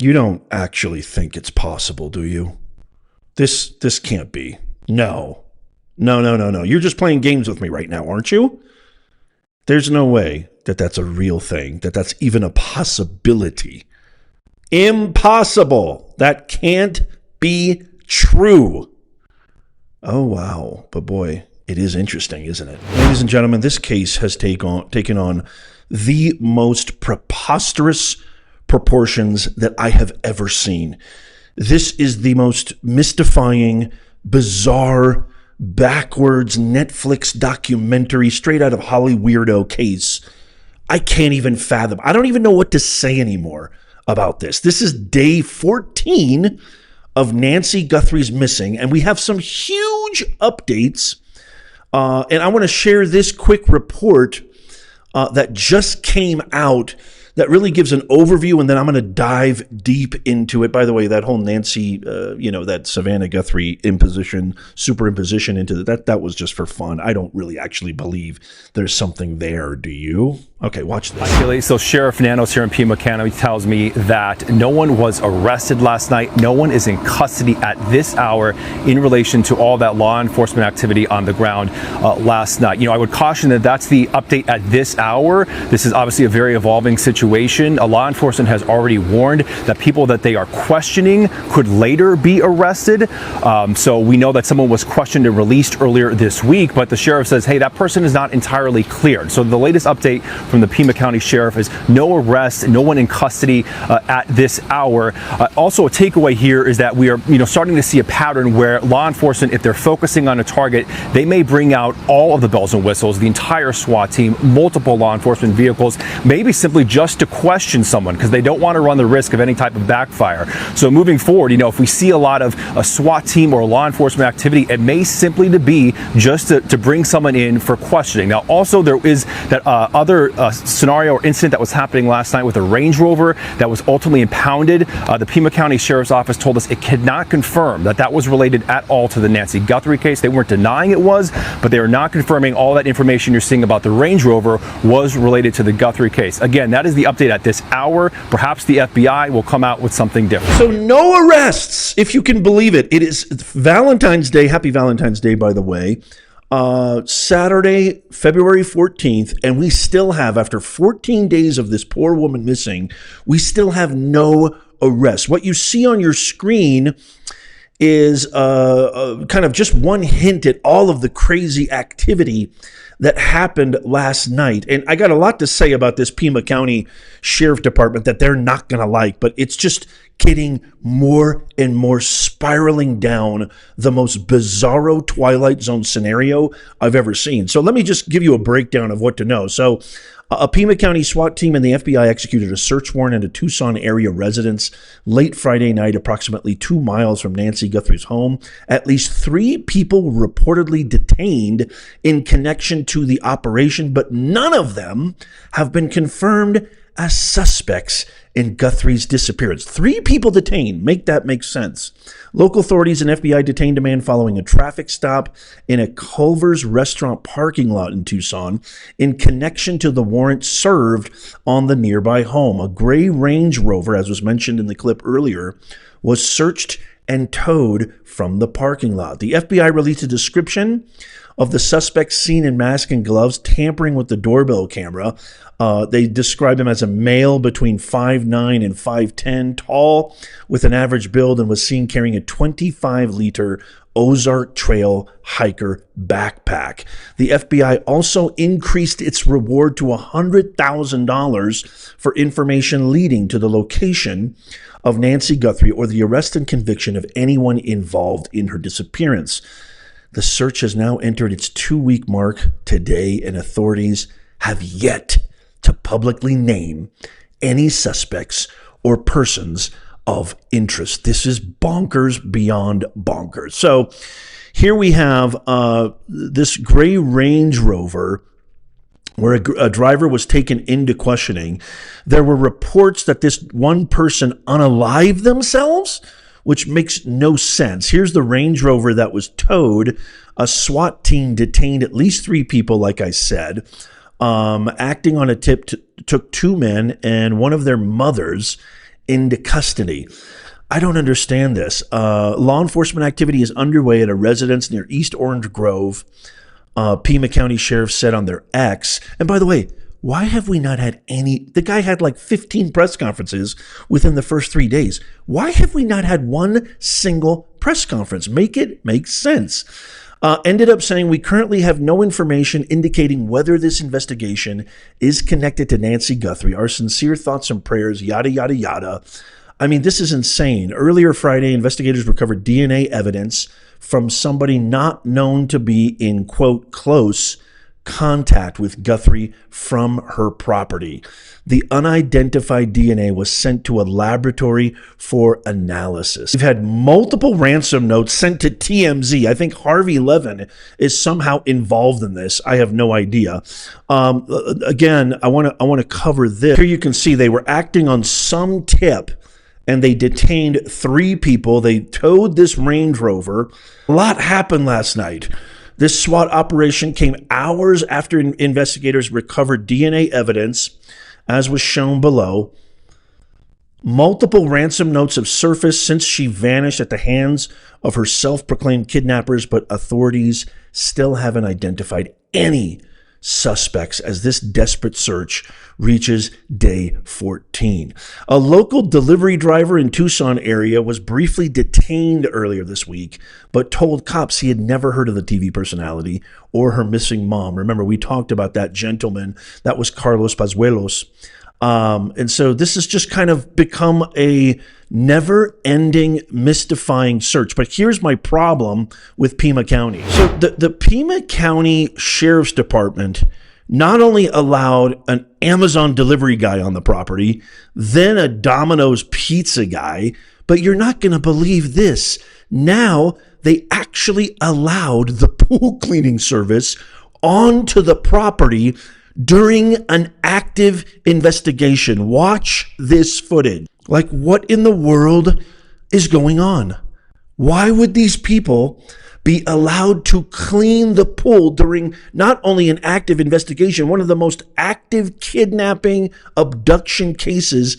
You don't actually think it's possible, do you? This can't be. No. No. You're just playing games with me right now, aren't you? There's no way that that's a real thing, that that's even a possibility. Impossible. That can't be true. Oh, wow. But boy, it is interesting, isn't it? Ladies and gentlemen, this case has taken on the most preposterous proportions that I have ever seen. This is the most mystifying, bizarre, backwards Netflix documentary straight out of Holly Weirdo case. I can't even fathom. I don't even know what to say anymore about this. This is day 14 of Nancy Guthrie's missing, and we have some huge updates. And I want to share this quick report that just came out that really gives an overview, and then I'm going to dive deep into it. By the way, that whole Nancy, that Savannah Guthrie superimposition into that was just for fun. I don't really actually believe there's something there. Do you? Okay, watch this. So Sheriff Nanos here in Pima County tells me that no one was arrested last night. No one is in custody at this hour in relation to all that law enforcement activity on the ground last night. I would caution that that's the update at this hour. This is obviously a very evolving situation. Law enforcement has already warned that people that they are questioning could later be arrested. So we know that someone was questioned and released earlier this week, but the sheriff says, hey, that person is not entirely cleared. So the latest update from the Pima County Sheriff is no arrests, no one in custody at this hour. Also, a takeaway here is that we are, starting to see a pattern where law enforcement, if they're focusing on a target, they may bring out all of the bells and whistles, the entire SWAT team, multiple law enforcement vehicles, maybe simply just to question someone because they don't want to run the risk of any type of backfire. So moving forward, if we see a lot of a SWAT team or law enforcement activity, it may simply be just to bring someone in for questioning. Now, also there is that other scenario or incident that was happening last night with a Range Rover that was ultimately impounded. The Pima County Sheriff's Office told us it cannot confirm that was related at all to the Nancy Guthrie case. They weren't denying it was, but they are not confirming all that information you're seeing about the Range Rover was related to the Guthrie case. Again, that is the update at this hour. Perhaps the FBI will come out with something different. So no arrests, if you can believe it. It is Valentine's Day. Happy Valentine's Day, by the way. Saturday, February 14th, and we still have, after 14 days of this poor woman missing, we still have no arrests. What you see on your screen is kind of just one hint at all of the crazy activity that happened last night. And I got a lot to say about this Pima County Sheriff Department that they're not going to like, but it's just getting more and more spiraling down the most bizarro Twilight Zone scenario I've ever seen. So let me just give you a breakdown of what to know. So a Pima County SWAT team and the FBI executed a search warrant at a Tucson area residence late Friday night, approximately 2 miles from Nancy Guthrie's home. At least 3 people were reportedly detained in connection to the operation, but none of them have been confirmed as suspects in Guthrie's disappearance. 3 people detained. Make that make sense. Local authorities and FBI detained a man following a traffic stop in a Culver's restaurant parking lot in Tucson in connection to the warrant served on the nearby home. A gray Range Rover, as was mentioned in the clip earlier, was searched and towed from the parking lot. The FBI released a description of the suspect seen in mask and gloves tampering with the doorbell camera. They described him as a male between 5'9" and 5'10", tall with an average build, and was seen carrying a 25-liter Ozark Trail hiker backpack. The FBI also increased its reward to $100,000 for information leading to the location of Nancy Guthrie or the arrest and conviction of anyone involved in her disappearance. The search has now entered its 2-week mark today, and authorities have yet to publicly name any suspects or persons of interest. This is bonkers beyond bonkers. So here we have this gray Range Rover where a driver was taken into questioning. There were reports that this one person unalived themselves, which makes no sense. Here's the Range Rover that was towed. A SWAT team detained at least 3 people, like I said. Acting on a tip, took 2 men and one of their mothers into custody. I don't understand this. Law enforcement activity is underway at a residence near East Orange Grove. Pima County Sheriff said on their X. And by the way, why have we not had any? The guy had like 15 press conferences within the first 3 days. Why have we not had one single press conference? Make it make sense. Ended up saying, we currently have no information indicating whether this investigation is connected to Nancy Guthrie. Our sincere thoughts and prayers, yada, yada, yada. I mean, this is insane. Earlier Friday, investigators recovered DNA evidence from somebody not known to be in, quote, close contact with Guthrie from her property. The unidentified DNA was sent to a laboratory for analysis. We've had multiple ransom notes sent to TMZ. I think Harvey Levin is somehow involved in this. I have no idea. Again, I want to cover this. Here you can see they were acting on some tip, and they detained 3 people. They towed this Range Rover. A lot happened last night. This SWAT operation came hours after investigators recovered DNA evidence, as was shown below. Multiple ransom notes have surfaced since she vanished at the hands of her self-proclaimed kidnappers, but authorities still haven't identified any suspects as this desperate search reaches day 14. A local delivery driver in Tucson area was briefly detained earlier this week, but told cops he had never heard of the TV personality or her missing mom. Remember, we talked about that gentleman. That was Carlos Pazuelos. And so this has just kind of become a never-ending, mystifying search. But here's my problem with Pima County. So the Pima County Sheriff's Department not only allowed an Amazon delivery guy on the property, then a Domino's pizza guy, but you're not going to believe this. Now they actually allowed the pool cleaning service onto the property during an active investigation. Watch this footage. Like, what in the world is going on? Why would these people be allowed to clean the pool during not only an active investigation, one of the most active kidnapping, abduction cases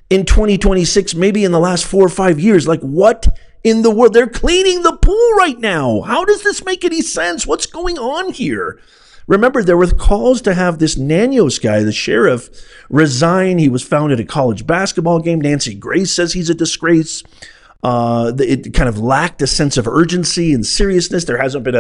in 2026, maybe in the last 4 or 5 years? Like, what in the world? They're cleaning the pool right now. How does this make any sense? What's going on here? Remember, there were calls to have this Nanos guy, the sheriff, resign. He was found at a college basketball game. Nancy Grace says he's a disgrace. It kind of lacked a sense of urgency and seriousness. There hasn't been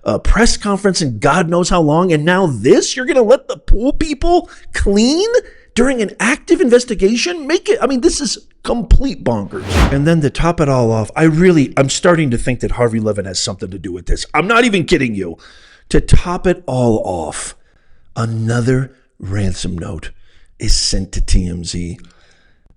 a press conference in God knows how long. And now this, you're going to let the pool people clean during an active investigation? This is complete bonkers. And then to top it all off, I'm starting to think that Harvey Levin has something to do with this. I'm not even kidding you. To top it all off, another ransom note is sent to TMZ.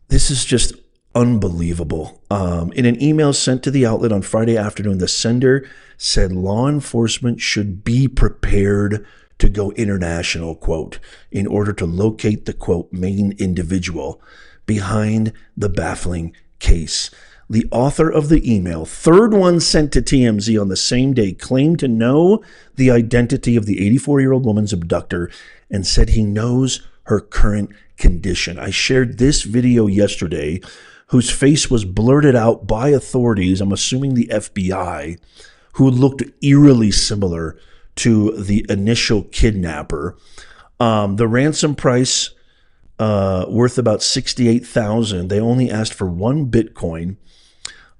This is just unbelievable. In an email sent to the outlet on Friday afternoon, the sender said law enforcement should be prepared to go international, quote, in order to locate the, quote, main individual behind the baffling case. The author of the email, third one sent to TMZ on the same day, claimed to know the identity of the 84-year-old woman's abductor and said he knows her current condition. I shared this video yesterday, whose face was blurted out by authorities, I'm assuming the FBI, who looked eerily similar to the initial kidnapper. The ransom price worth about $68,000. They only asked for 1 Bitcoin.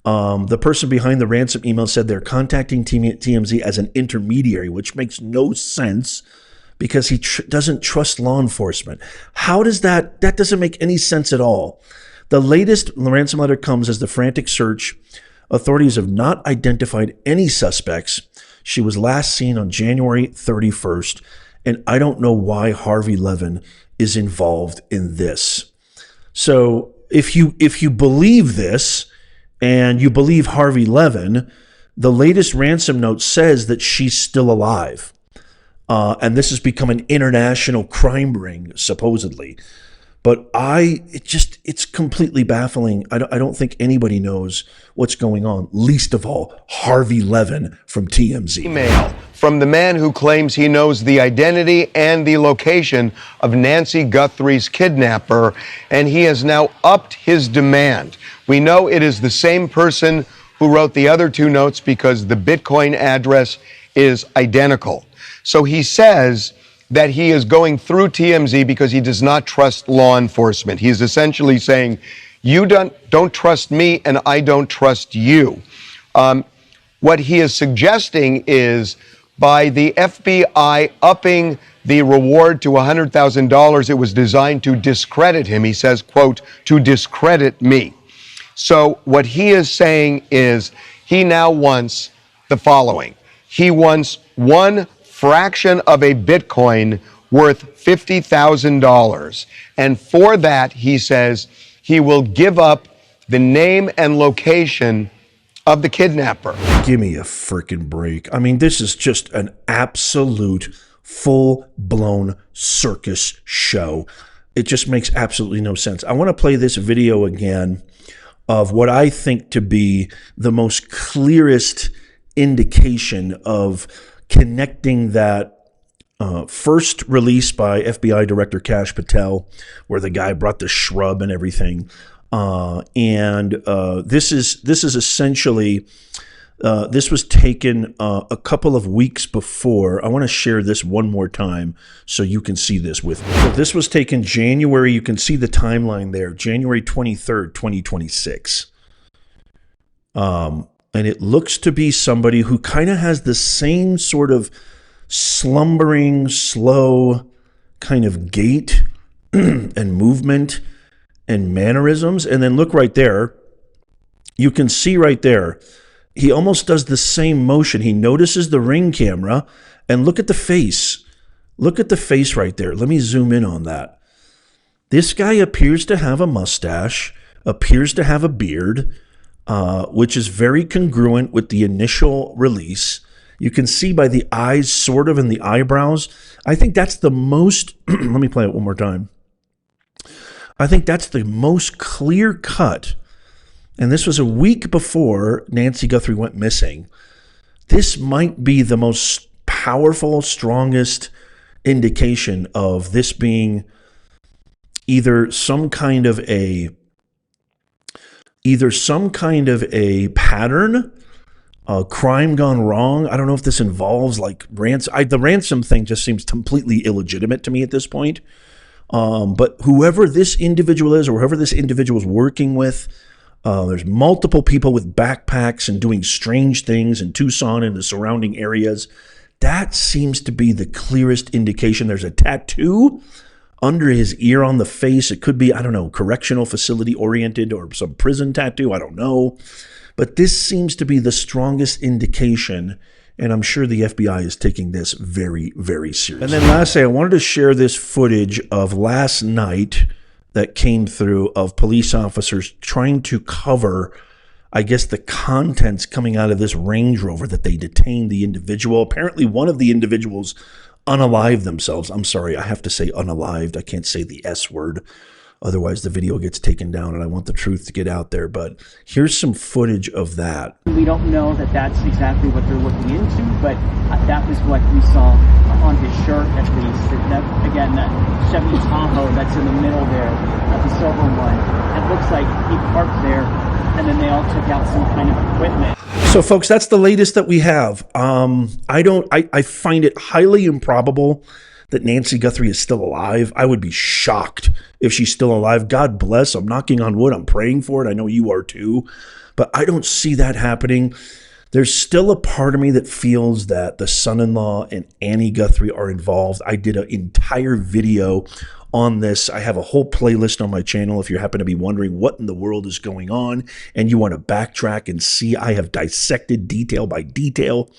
The person behind the ransom email said they're contacting TMZ as an intermediary, which makes no sense because he doesn't trust law enforcement. How does that doesn't make any sense at all. The latest ransom letter comes as the frantic search. Authorities have not identified any suspects. She was last seen on January 31st, and I don't know why Harvey Levin is involved in this. So if you believe this, and you believe Harvey Levin, the latest ransom note says that she's still alive. And this has become an international crime ring, supposedly. But it's completely baffling. I don't think anybody knows what's going on, least of all Harvey Levin from TMZ. Email from the man who claims he knows the identity and the location of Nancy Guthrie's kidnapper, and he has now upped his demand. We know it is the same person who wrote the other two notes because the Bitcoin address is identical. So he says that he is going through TMZ because he does not trust law enforcement. He's essentially saying, you don't trust me and I don't trust you. What he is suggesting is by the FBI upping the reward to $100,000, it was designed to discredit him. He says, quote, to discredit me. So what he is saying is he now wants the following. He wants one fraction of a Bitcoin worth $50,000. And for that, he says he will give up the name and location of the kidnapper. Give me a freaking break. I mean, this is just an absolute full-blown circus show. It just makes absolutely no sense. I want to play this video again of what I think to be the most clearest indication of connecting that first release by FBI Director Kash Patel, where the guy brought the shrub and everything. This is essentially, this was taken a couple of weeks before. I want to share this one more time so you can see this with me. So this was taken January, you can see the timeline there, January 23rd, 2026. And it looks to be somebody who kind of has the same sort of slumbering, slow kind of gait and movement and mannerisms. And then look right there. You can see right there, he almost does the same motion. He notices the Ring camera and look at the face. Look at the face right there. Let me zoom in on that. This guy appears to have a mustache, appears to have a beard, which is very congruent with the initial release. You can see by the eyes sort of and the eyebrows. I think that's the most, let me play it one more time. I think that's the most clear cut. And this was a week before Nancy Guthrie went missing. This might be the most powerful, strongest indication of this being either some kind of a pattern, a crime gone wrong. I don't know if this involves like the ransom thing just seems completely illegitimate to me at this point. But whoever this individual is or whoever this individual is working with, there's multiple people with backpacks and doing strange things in Tucson and the surrounding areas. That seems to be the clearest indication. There's a tattoo under his ear on the face. It could be, I don't know, correctional facility oriented or some prison tattoo. I don't know. But this seems to be the strongest indication. And I'm sure the FBI is taking this very, very seriously. And then lastly, I wanted to share this footage of last night that came through of police officers trying to cover, I guess, the contents coming out of this Range Rover that they detained the individual. Apparently, one of the individuals unalived themselves. I'm sorry, I have to say unalived. I can't say the S word. Otherwise, the video gets taken down, and I want the truth to get out there. But here's some footage of that. We don't know that that's exactly what they're looking into, but that was what we saw on his shirt, at least. That, again, that Chevy Tahoe that's in the middle there, the silver one, it looks like he parked there, and then they all took out some kind of equipment. So, folks, that's the latest that we have. I find it highly improbable that Nancy Guthrie is still alive. I would be shocked if she's still alive. God bless. I'm knocking on wood. I'm praying for it. I know you are too. But I don't see that happening. There's still a part of me that feels that the son-in-law and Annie Guthrie are involved. I did an entire video on this. I have a whole playlist on my channel if you happen to be wondering what in the world is going on and you want to backtrack and see. I have dissected detail by detail.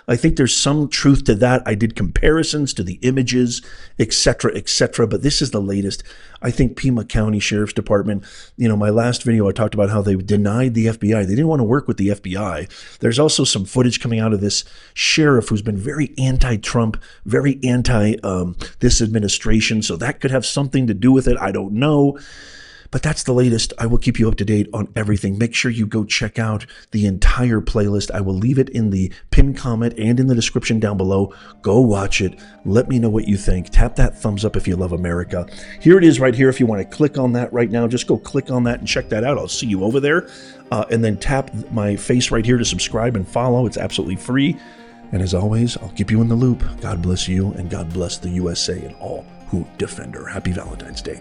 I think there's some truth to that. I did comparisons to the images, etc., etc., but this is the latest. I think Pima County Sheriff's Department, my last video, I talked about how they denied the FBI. They didn't want to work with the FBI. There's also some footage coming out of this sheriff who's been very anti-Trump, very anti this administration. So that could have something to do with it. I don't know. But that's the latest. I will keep you up to date on everything. Make sure you go check out the entire playlist. I will leave it in the pinned comment and in the description down below. Go watch it. Let me know what you think. Tap that thumbs up if you love America. Here it is right here. If you want to click on that right now, just go click on that and check that out. I'll see you over there. And then tap my face right here to subscribe and follow. It's absolutely free. And as always, I'll keep you in the loop. God bless you and God bless the USA and all who defend her. Happy Valentine's Day.